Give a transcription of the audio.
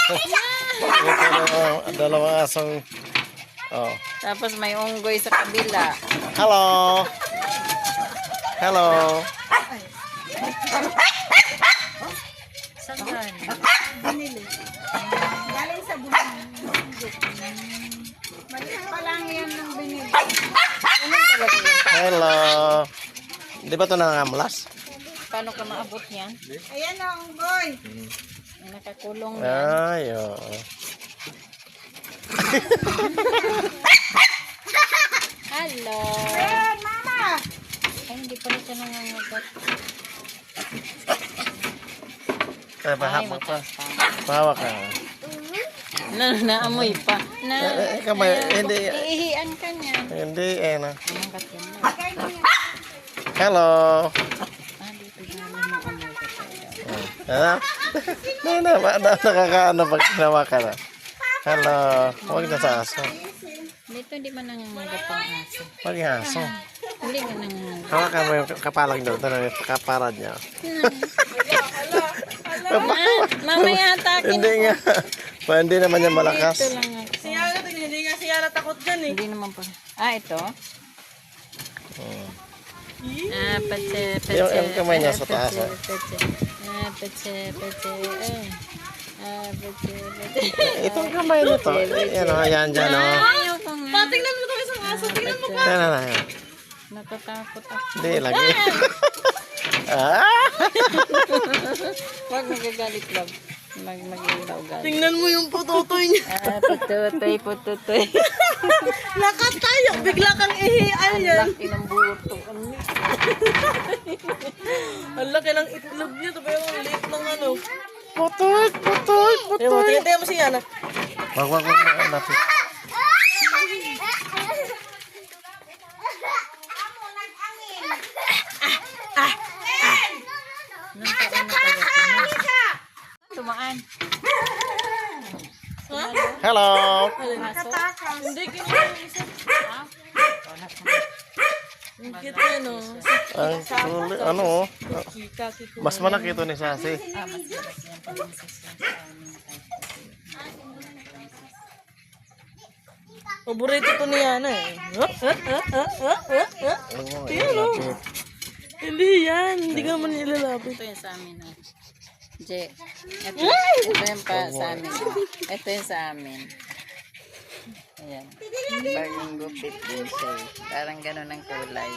Ito dalawang asong. Oh. Tapos may unggoy sa kabila. Hello. Hello. Saan galing? Binili. Galing sa bundok. Maliit pa lang yan ng binili. Hello. Di ba ito nangangamulas? Paano ka maabot niyan? Ayan o, unggoy. Nakakulong yan. Ay, oo. Hello. Ayan, mama. Ay, hindi pala siya nangangagat. Ay, Ay, pahawak pa. matapang. Pahawak ka. Naamoy pa. Kamay, hindi. Iihian ka niya. Hindi, na. Nangangagat yan. Hello. Ah, dito namin maamoy ka tayo. Ano? Nakakaano pag ginawa ka na. Hello. Huwag na sa aso. Dito hindi man nangangagat ang aso. Huwag yung aso. Hindi man nangangagat. Hawakan mo yung kapalang doon. Ito na yung kaparad niya. Mamaya atakin Hindi nga. Hindi naman niya malakas. Ito lang ako. Si Yara, hindi nga si Yara takot dyan eh. Hindi naman pa. Ah, ito? Ah, patse. Yung kamay niya sa taas. Patse. Ah, patse. Ah, patse. Itong kamay nito. Yan o, yan dyan o. Ayoko nga. Patingnan mo ito isang aso. Tingnan mo. Yan na yan. Natatakot ako. Hindi, lagi. Ah! Huwag magagalit lang. Mag-ilaw galit. Tingnan mo yung pututoy niya. Ah, pututoy. Lakat tayo. Bigla kang ihian Ang yan. laki ng buto. Ang laki ng itlog niya. Ito ba yung liit ng ano? Putoy. Tingnan mo, tingnan mo si Yana. Wag. Lapit. Nung taon na kaya tumaan. Hello. Hindi, kinuha yung isa. Ang cute yan o. Ang kulit. Ano o? Kaki ko. Mas malaki ito ni Sasi. Paborito ko ni Yana eh. Lapit. Hindi yan. Hindi ka man nilalapit. Ito yung sa amin. Je. Ito yung pa sa amin. Ito yung sa amin. Ayan. Bagong gupit din siya. Parang ganun ang kulay.